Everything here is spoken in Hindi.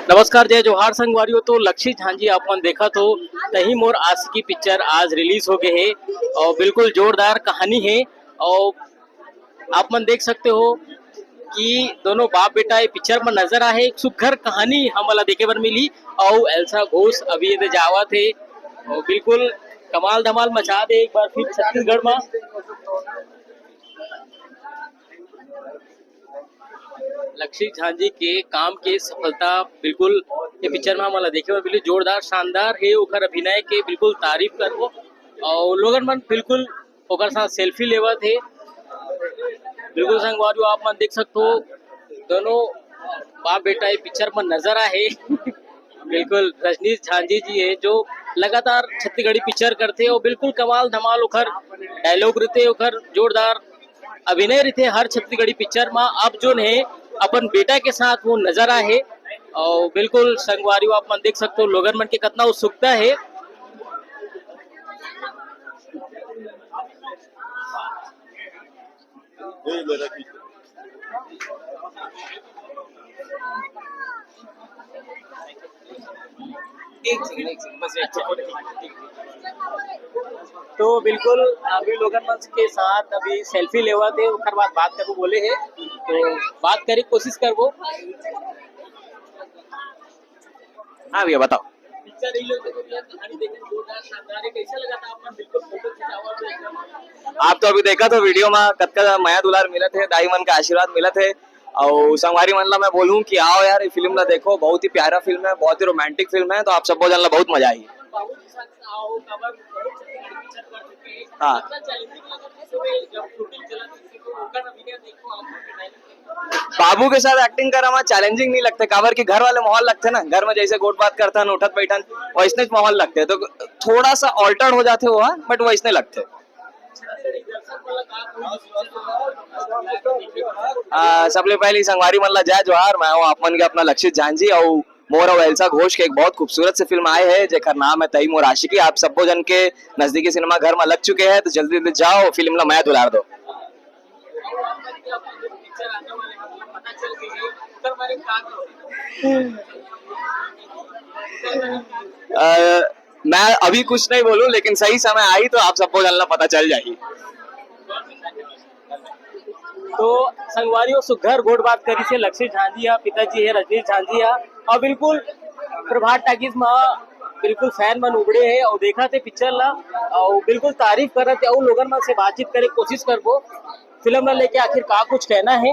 नमस्कार जय जोहार संगवारियों। तो लक्षित झांझी आपन देखा तो तही मोर आशिकी पिक्चर आज रिलीज हो गए है और बिल्कुल जोरदार कहानी है। और आप मन देख सकते हो कि दोनों बाप बेटा ये पिक्चर में नजर आए एक सुघर कहानी हमला देखे बर मिली। और एल्सा घोष अभी ये जावा थे और बिल्कुल कमाल धमाल मचा दे एक बार फिर छत्तीसगढ़ में। लक्षित झांझी के काम के सफलता बिल्कुल ये पिक्चर में हमारा देखे में बिल्कुल जोरदार शानदार है। ओकर अभिनय के बिल्कुल तारीफ करबो और लोगन मन बिल्कुल ओकर साथ सेल्फी लेवा थे। बिल्कुल संगवारी आप मन देख सकते हो दोनों बाप बेटा ये पिक्चर में नजर आए बिल्कुल रजनीश झांझी जी है जो लगातार छत्तीसगढ़ी पिक्चर करते और बिल्कुल कमाल धमाल ओकर डायलॉग रहते ओकर जोरदार अभिनय रहते हर छत्तीसगढ़ी पिक्चर में। अब जो है अपन बेटा के साथ वो नजर आए और बिल्कुल संगवारी आप मन देख सकते हो लोगन मन के कितना उत्सुकता है। एक सेकंड बस तो बिल्कुल अभी लोगन मंच के साथ अभी सेल्फी लेवा थे उसके बाद बात करबो बोले है तो बात करे कोशिश करबो। हाँ भैया बताओ। पिक्चर कहानी देखे जोरदार शानदार है कैसा लगा था आपको बिल्कुल फोटो खिंचावा तो एकदम आप तो अभी देखा तो वीडियो में कतका माया दुलार मिलत है, दाई मन का आशीर्वाद मिलत है। और संगवारी मन ला मैं बोलूं कि आओ यार ये फिल्म ला देखो, बहुत ही प्यारा फिल्म है, बहुत ही रोमांटिक फिल्म है, तो आप सबको जानला बहुत मजा आई। बाबू के साथ आओ कवर बहुत पिक्चर कर चुके हैं। हाँ। कितना चैलेंजिंग लगा था सुबह जब शूटिंग चला थी तो ओकर अभिनय देखो आप बाबू के साथ एक्टिंग करा में चैलेंजिंग नहीं लगते, काबर की घर वाले माहौल लगते ना, घर में जैसे गोट बात करतन उठत बैठन वैसने माहौल लगते, तो थोड़ा सा ऑल्टर्ड हो जाते हुआ बट वैसने लगते। सबले पहले संगवारी मन ला जय जोहार। मैं हूँ आप मन के अपना लक्षित झांझी और मोर और एल्सा घोष के एक बहुत खूबसूरत से फिल्म आए है जेकर नाम है तई मोर आशिकी। आप सबको जन के नजदीकी सिनेमा घर में लग चुके हैं, तो जल्दी जल्दी जाओ फिल्म ला मैं दुलार दो। मैं अभी कुछ नहीं बोलूं, लेकिन सही समय आई तो आप सबको जानना पता चल जाएगी। तो संगवारियों सुघर गोट बात करी से लक्षित झांझी है पिताजी है रजनीश झांझी है और बिल्कुल प्रभात टाकीज में बिल्कुल फैन मन उबड़े है और देखा थे पिक्चर ला और बिल्कुल तारीफ कर रहे थे और लोगन मन से बातचीत करे कोशिश करबो फिल्म ला लेके आखिर का कुछ कहना है।